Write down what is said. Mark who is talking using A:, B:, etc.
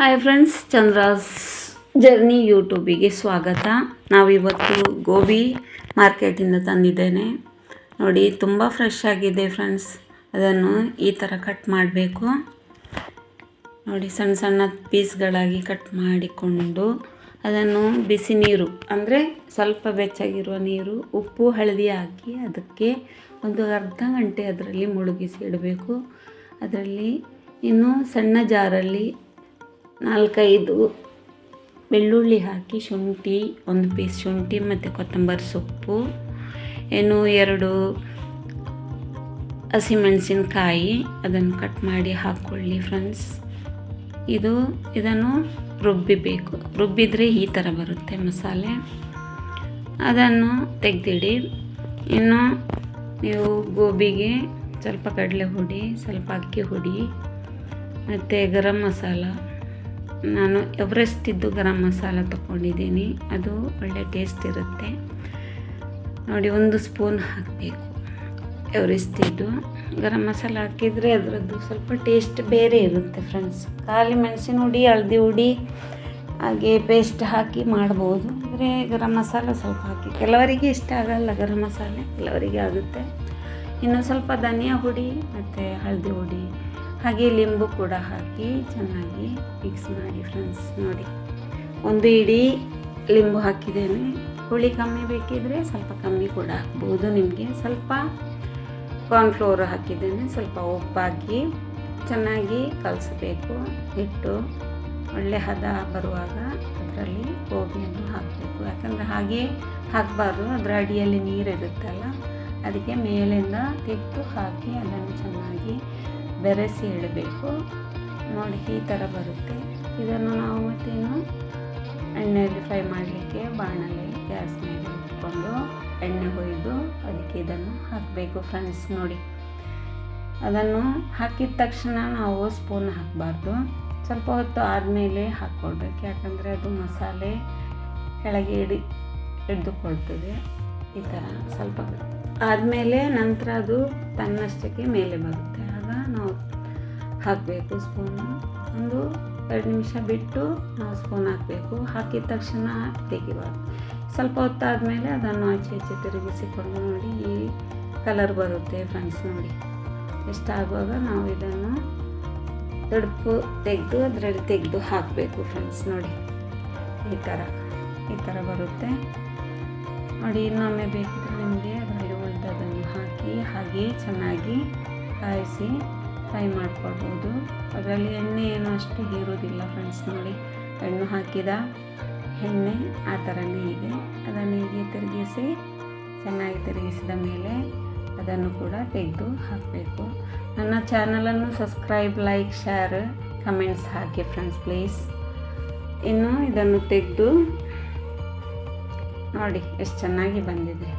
A: Hi friends, Chandra's journey ಯೂಟ್ಯೂಬಿಗೆ ಸ್ವಾಗತ. ನಾವಿವತ್ತು ಗೋಬಿ ಮಾರ್ಕೆಟಿಂದ ತಂದಿದ್ದೇನೆ. ನೋಡಿ, ತುಂಬ ಫ್ರೆಶ್ ಆಗಿದೆ ಫ್ರೆಂಡ್ಸ್. ಅದನ್ನು ಈ ಥರ ಕಟ್ ಮಾಡಬೇಕು. ನೋಡಿ, ಸಣ್ಣ ಸಣ್ಣ ಪೀಸ್ಗಳಾಗಿ ಕಟ್ ಮಾಡಿಕೊಂಡು ಅದನ್ನು ಬಿಸಿ ನೀರು ಅಂದರೆ ಸ್ವಲ್ಪ ಬೆಚ್ಚಗಿರುವ ನೀರು, ಉಪ್ಪು, ಹಳದಿ ಹಾಕಿ ಅದಕ್ಕೆ ಒಂದು ಅರ್ಧ ಗಂಟೆ ಅದರಲ್ಲಿ ಮುಳುಗಿಸಿ ಇಡಬೇಕು. ಅದರಲ್ಲಿ ಇನ್ನು ಸಣ್ಣ ಜಾರಲ್ಲಿ 4-5 ಬೆಳ್ಳುಳ್ಳಿ ಹಾಕಿ, ಶುಂಠಿ, ಒಂದು ಪೀಸ್ ಶುಂಠಿ ಮತ್ತು ಕೊತ್ತಂಬರಿ ಸೊಪ್ಪು, 2 ಹಸಿಮೆಣಸಿನಕಾಯಿ ಅದನ್ನು ಕಟ್ ಮಾಡಿ ಹಾಕ್ಕೊಳ್ಳಿ ಫ್ರೆಂಡ್ಸ್. ಇದನ್ನು ರುಬ್ಬಿಬೇಕು. ರುಬ್ಬಿದರೆ ಈ ಥರ ಬರುತ್ತೆ ಮಸಾಲೆ. ಅದನ್ನು ತೆಗೆದಿಡಿ. ಇನ್ನು ನೀವು ಗೋಬಿಗೆ ಸ್ವಲ್ಪ ಕಡಲೆ ಹುಡಿ, ಸ್ವಲ್ಪ ಅಕ್ಕಿ ಹುಡಿ ಮತ್ತು ಗರಂ ಮಸಾಲ. ನಾನು ಎವರೆಸ್ಟಿದ್ದು ಗರಂ ಮಸಾಲ ತೊಗೊಂಡಿದ್ದೀನಿ. ಅದು ಒಳ್ಳೆ ಟೇಸ್ಟ್ ಇರುತ್ತೆ. ನೋಡಿ, 1 ಸ್ಪೂನ್ ಹಾಕಬೇಕು ಎವರೆಸ್ಟಿದ್ದು ಗರಂ ಮಸಾಲ. ಹಾಕಿದರೆ ಅದರದ್ದು ಸ್ವಲ್ಪ ಟೇಸ್ಟ್ ಬೇರೆ ಇರುತ್ತೆ ಫ್ರೆಂಡ್ಸ್. ಖಾಲಿ ಮೆಣಸಿನ ಹುಡಿ, ಹಳದಿ ಹುಡಿ ಹಾಗೆ ಪೇಸ್ಟ್ ಹಾಕಿ ಮಾಡ್ಬೋದು. ಅಂದರೆ ಗರಂ ಮಸಾಲ ಸ್ವಲ್ಪ ಹಾಕಿ. ಕೆಲವರಿಗೆ ಇಷ್ಟ ಆಗಲ್ಲ ಗರಂ ಮಸಾಲೆ, ಕೆಲವರಿಗೆ ಆಗುತ್ತೆ. ಇನ್ನು ಸ್ವಲ್ಪ ಧನಿಯಾ ಹುಡಿ ಮತ್ತು ಹಳದಿ ಹುಡಿ ಹಾಗೆ ಲಿಂಬು ಕೂಡ ಹಾಕಿ ಚೆನ್ನಾಗಿ ಮಿಕ್ಸ್ ಮಾಡಿ ಫ್ರೆಂಡ್ಸ್. ನೋಡಿ, 1 ಇಡೀ ಲಿಂಬು ಹಾಕಿದ್ದೇನೆ. ಹುಳಿ ಕಮ್ಮಿ ಬೇಕಿದ್ರೆ ಸ್ವಲ್ಪ ಕಮ್ಮಿ ಕೂಡ ಹಾಕ್ಬೋದು. ನಿಮಗೆ ಸ್ವಲ್ಪ ಕಾರ್ನ್ಫ್ಲೋರ್ ಹಾಕಿದ್ದೇನೆ. ಸ್ವಲ್ಪ ಉಪ್ಪು ಹಾಕಿ ಚೆನ್ನಾಗಿ ಕಲಸಬೇಕು. ಹಿಟ್ಟು ಒಳ್ಳೆ ಹದ ಬರುವಾಗ ಅದರಲ್ಲಿ ಗೋಬಿಯನ್ನು ಹಾಕಬೇಕು. ಯಾಕಂದರೆ ಹಾಗೆ ಹಾಕಬಾರ್ದು, ಅದರ ಅಡಿಯಲ್ಲಿ ನೀರಿರುತ್ತಲ್ಲ, ಅದಕ್ಕೆ ಮೇಲಿಂದ ತೆಗೆದು ಹಾಕಿ ಅದನ್ನು ಚೆನ್ನಾಗಿ ಬೆರೆಸಿ ಇಡಬೇಕು. ನೋಡಿ, ಈ ಥರ ಬರುತ್ತೆ. ಇದನ್ನು ನಾವು ಮತ್ತೇನು ಎಣ್ಣೆಯಲ್ಲಿ ಫ್ರೈ ಮಾಡಲಿಕ್ಕೆ ಬಾಣಲೆ ಗ್ಯಾಸ್ ಮೇಲೆ ಇಟ್ಕೊಂಡು ಎಣ್ಣೆ ಹೊಯ್ದು ಅದಕ್ಕೆ ಇದನ್ನು ಹಾಕಬೇಕು ಫ್ರೆಂಡ್ಸ್. ನೋಡಿ, ಅದನ್ನು ಹಾಕಿದ ತಕ್ಷಣ ನಾವು ಸ್ಪೂನ್ ಹಾಕಬಾರ್ದು. ಸ್ವಲ್ಪ ಹೊತ್ತು ಆದಮೇಲೆ ಹಾಕ್ಕೊಳ್ಬೇಕು. ಯಾಕಂದರೆ ಅದು ಮಸಾಲೆ ಕೆಳಗೆ ಹಿಡಿದುಕೊಳ್ತದೆ. ಈ ಥರ ಸ್ವಲ್ಪ ಆದಮೇಲೆ ನಂತರ ಅದು ತನ್ನಷ್ಟಕ್ಕೆ ಮೇಲೆ ಬರುತ್ತೆ. ಆಗ ನಾವು ಹಾಕಬೇಕು ಸ್ಪೂನು. 1-2 ನಿಮಿಷ ಬಿಟ್ಟು ನಾವು ಸ್ಪೂನ್ ಹಾಕಬೇಕು. ಹಾಕಿದ ತಕ್ಷಣ ತೆಗಿಬಾರ್ದು. ಸ್ವಲ್ಪ ಹೊತ್ತಾದಮೇಲೆ ಅದನ್ನು ಆಚೆ ಈಚೆ ತಿರುಗಿಸಿಕೊಂಡು ನೋಡಿ, ಈ ಕಲರ್ ಬರುತ್ತೆ ಫ್ರೆಂಡ್ಸ್. ನೋಡಿ, ಇಷ್ಟಾಗುವಾಗ ನಾವು ಇದನ್ನು ತಡುಪು ತೆಗೆದು ಅದರಲ್ಲಿ ತೆಗೆದು ಹಾಕಬೇಕು ಫ್ರೆಂಡ್ಸ್. ನೋಡಿ, ಈ ಥರ ಬರುತ್ತೆ. ನೋಡಿ, ಇನ್ನೊಮ್ಮೆ ಬೇಕಿದ್ರೆ ನಿಮಗೆ ಅದರಲ್ಲಿ ಉಳಿದದನ್ನು ಹಾಕಿ ಹಾಗೆ ಚೆನ್ನಾಗಿ ಕಾಯಿಸಿ ಫ್ರೈ ಮಾಡ್ಕೊಳ್ಬೋದು. ಅದರಲ್ಲಿ ಎಣ್ಣೆ ಏನು ಅಷ್ಟು ಹೀರೋದಿಲ್ಲ ಫ್ರೆಂಡ್ಸ್. ನೋಡಿ, ಎಣ್ಣೆ ಹಾಕಿದ ಎಣ್ಣೆ ಆ ಥರನೇ ಇದೆ. ಅದನ್ನು ಹೀಗೆ ತಿರುಗಿಸಿ ಚೆನ್ನಾಗಿ ತಿರುಗಿಸಿದ ಮೇಲೆ ಅದನ್ನು ಕೂಡ ತೆಗೆದು ಹಾಕಬೇಕು. ನನ್ನ ಚಾನಲನ್ನು subscribe, like, share, comments hockey friends please. ಇನ್ನು ಇದನ್ನು ತೆಗೆದು ನೋಡಿ ಎಷ್ಟು ಚೆನ್ನಾಗಿ ಬಂದಿದೆ.